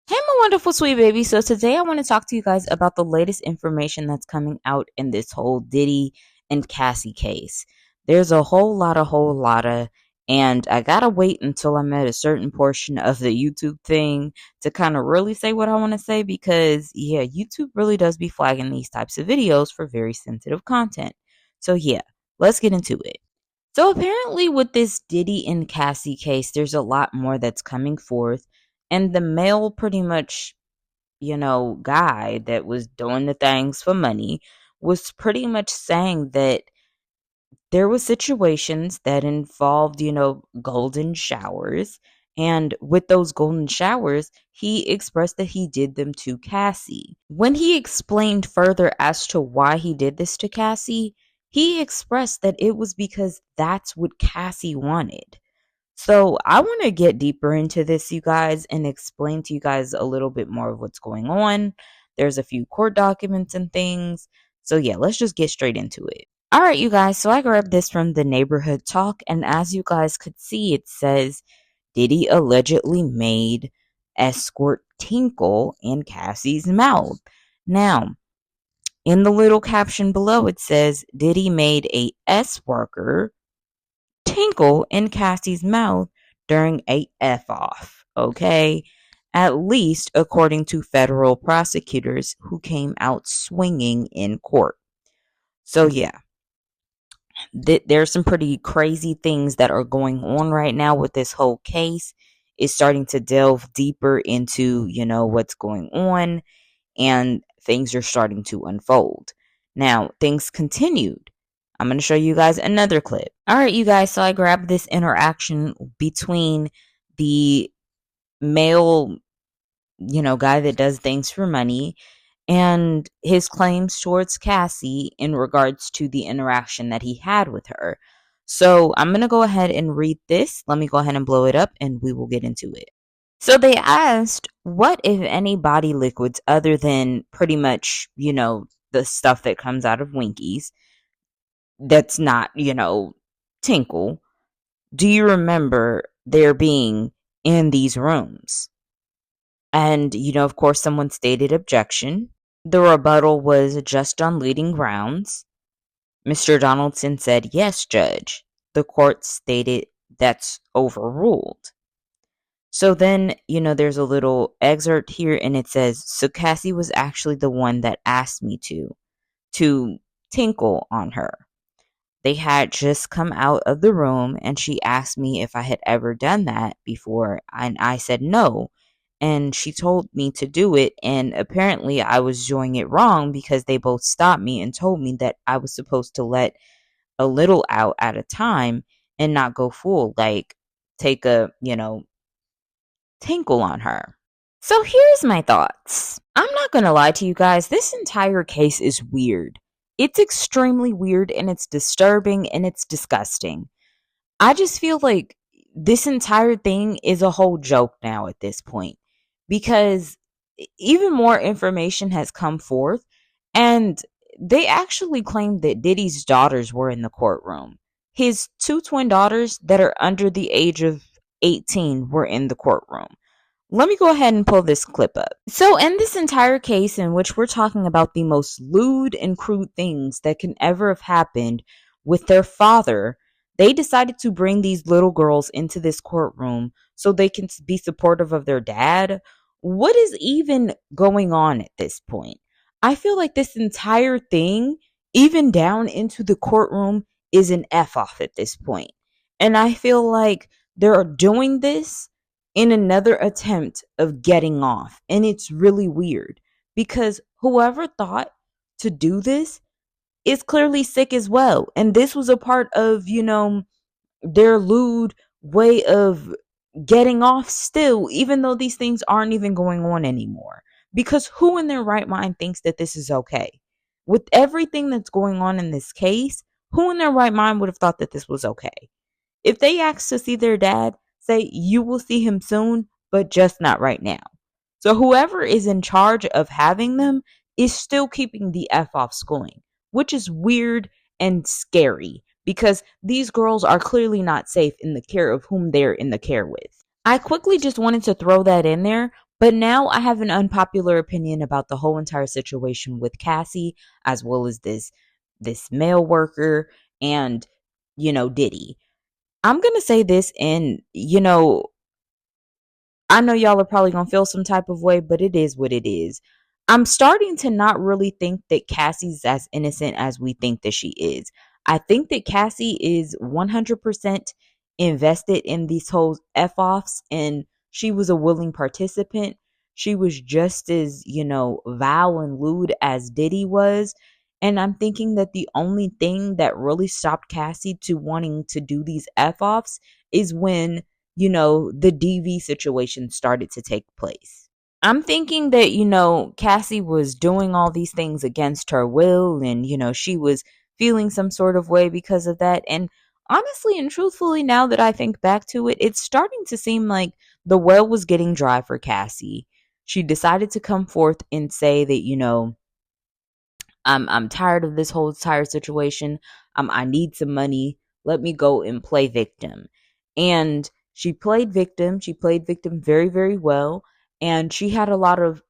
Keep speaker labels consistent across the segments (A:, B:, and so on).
A: Hey, my wonderful sweet baby. So, today I want to talk to you guys about the latest information that's coming out in this whole Diddy and Cassie case. There's a whole lot of, and I gotta wait until I'm at a certain portion of the YouTube thing to kind of really say what I want to say because, yeah, YouTube really does be flagging these types of videos for very sensitive content. So, yeah, let's get into it. So apparently, with this Diddy and Cassie case, there's a lot more that's coming forth. And the male, pretty much, guy that was doing the things for money was pretty much saying that there was situations that involved, golden showers. And with those golden showers, he expressed that he did them to Cassie. When he explained further as to why he did this to Cassie, he expressed that it was because that's what Cassie wanted. So I want to get deeper into this, you guys, and explain to you guys a little bit more of what's going on. There's a few court documents and things. So yeah, let's just get straight into it. All right, you guys. So I grabbed this from the neighborhood talk, and as you guys could see, it says Diddy allegedly made escort Tinkle in Cassie's mouth. Now, in the little caption below, it says Diddy made a S worker tinkle in Cassie's mouth during a F off. Okay. At least according to federal prosecutors who came out swinging in court. So, yeah, there's some pretty crazy things that are going on right now with this whole case. It's starting to delve deeper into, what's going on, and things are starting to unfold. Now, things continued. I'm going to show you guys another clip. All right, you guys. So I grabbed this interaction between the male, guy that does things for money and his claims towards Cassie in regards to the interaction that he had with her. So I'm going to go ahead and read this. Let me go ahead and blow it up and we will get into it. So they asked, what, if any, body liquids other than pretty much, the stuff that comes out of Winkies that's not, Tinkle, do you remember there being in these rooms? And, of course, someone stated objection. The rebuttal was just on leading grounds. Mr. Donaldson said, yes, Judge. The court stated that's overruled. So then, there's a little excerpt here and it says, so Cassie was actually the one that asked me to tinkle on her. They had just come out of the room and she asked me if I had ever done that before. And I said no. And she told me to do it. And apparently I was doing it wrong because they both stopped me and told me that I was supposed to let a little out at a time and not go full, like take a, tinkle on her. So here's my thoughts. I'm not going to lie to you guys. This entire case is weird. It's extremely weird and it's disturbing and it's disgusting. I just feel like this entire thing is a whole joke now at this point because even more information has come forth and they actually claimed that Diddy's daughters were in the courtroom. His two twin daughters that are under the age of 18 were in the courtroom. Let me go ahead and pull this clip up. So, in this entire case, in which we're talking about the most lewd and crude things that can ever have happened with their father, they decided to bring these little girls into this courtroom so they can be supportive of their dad. What is even going on at this point? I feel like this entire thing, even down into the courtroom, is an F off at this point. And I feel like they're doing this in another attempt of getting off. And it's really weird because whoever thought to do this is clearly sick as well. And this was a part of, their lewd way of getting off still, even though these things aren't even going on anymore. Because who in their right mind thinks that this is okay? With everything that's going on in this case, who in their right mind would have thought that this was okay? If they ask to see their dad, say, you will see him soon, but just not right now. So whoever is in charge of having them is still keeping the F offs going, which is weird and scary because these girls are clearly not safe in the care of whom they're in the care with. I quickly just wanted to throw that in there But now I have an unpopular opinion about the whole entire situation with Cassie, as well as this mail worker and Diddy. I'm gonna say this, and I know y'all are probably gonna feel some type of way, but it is what it is. I'm starting to not really think that Cassie's as innocent as we think that she is. I think that Cassie is 100% invested in these whole F offs, and she was a willing participant. She was just as, vile and lewd as Diddy was. And I'm thinking that the only thing that really stopped Cassie to wanting to do these F offs is when the DV situation started to take place. I'm thinking that, Cassie was doing all these things against her will and, she was feeling some sort of way because of that. And honestly and truthfully, now that I think back to it, it's starting to seem like the well was getting dry for Cassie. She decided to come forth and say that, I'm tired of this whole entire situation. I need some money. Let me go and play victim. And she played victim. She played victim very, very well. And she had a lot of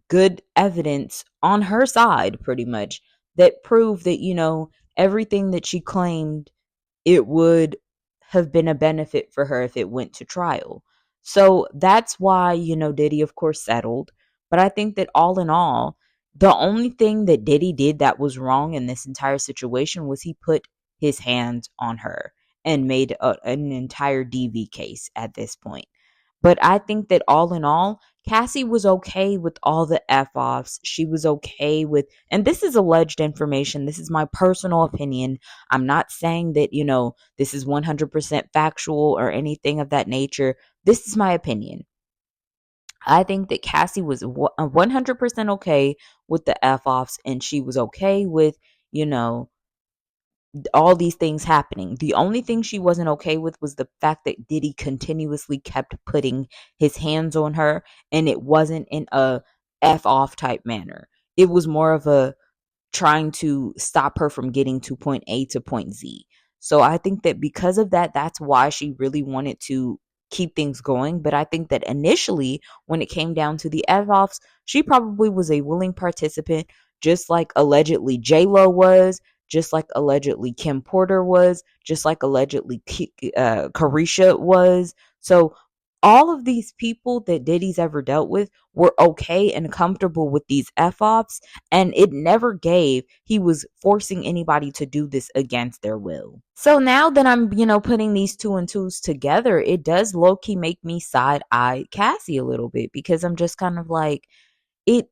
A: good evidence on her side, pretty much, that proved that, everything that she claimed, it would have been a benefit for her if it went to trial. So that's why, Diddy, of course, settled. But I think that all in all, the only thing that Diddy did that was wrong in this entire situation was he put his hands on her and made an entire DV case at this point. But I think that all in all, Cassie was okay with all the F offs. She was okay with, and this is alleged information. This is my personal opinion. I'm not saying that, this is 100% factual or anything of that nature. This is my opinion. I think that Cassie was 100% okay with the F offs, and she was okay with, you know, all these things happening. The only thing she wasn't okay with was the fact that Diddy continuously kept putting his hands on her, and it wasn't in a F off type manner. It was more of a trying to stop her from getting to point A to point Z. So I think that because of that, that's why she really wanted to keep things going. But I think that initially, when it came down to the F offs, she probably was a willing participant, just like allegedly J Lo was, just like allegedly Kim Porter was, just like allegedly Carisha was. So all of these people that Diddy's ever dealt with were okay and comfortable with these F offs, and it never gave he was forcing anybody to do this against their will. So now that I'm, putting these two and twos together, it does low key make me side eye Cassie a little bit, because I'm just kind of like, it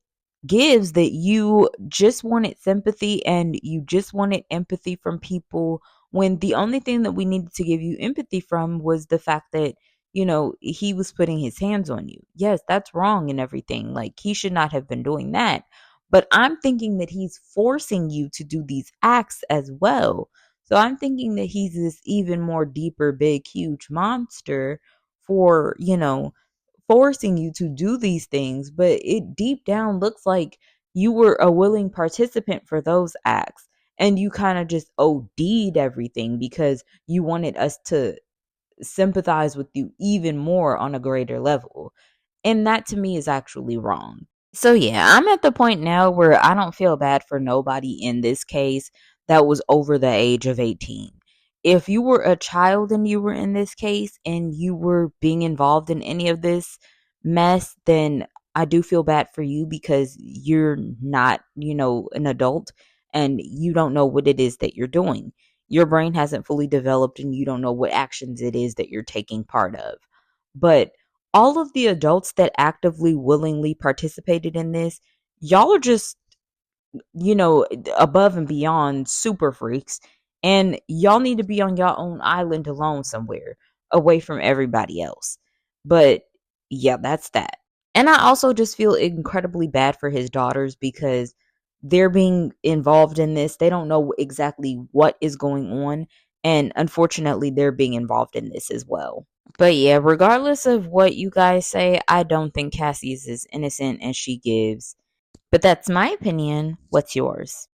A: gives that you just wanted sympathy and you just wanted empathy from people, when the only thing that we needed to give you empathy from was the fact that he was putting his hands on you. Yes, that's wrong and everything. Like, he should not have been doing that. But I'm thinking that he's forcing you to do these acts as well. So I'm thinking that he's this even more deeper, big, huge monster for, forcing you to do these things. But it deep down looks like you were a willing participant for those acts. And you kind of just OD'd everything because you wanted us to sympathize with you even more on a greater level. And that to me is actually wrong. So yeah, I'm at the point now where I don't feel bad for nobody in this case that was over the age of 18. If you were a child and you were in this case and you were being involved in any of this mess, then I do feel bad for you, because you're not, an adult, and you don't know what it is that you're doing. Your brain hasn't fully developed and you don't know what actions it is that you're taking part of. But all of the adults that actively, willingly participated in this, y'all are just, above and beyond super freaks. And y'all need to be on your own island alone somewhere, away from everybody else. But yeah, that's that. And I also just feel incredibly bad for his daughters, because they're being involved in this. They don't know exactly what is going on. And unfortunately, they're being involved in this as well. But yeah, regardless of what you guys say, I don't think Cassie is as innocent as she gives. But that's my opinion. What's yours?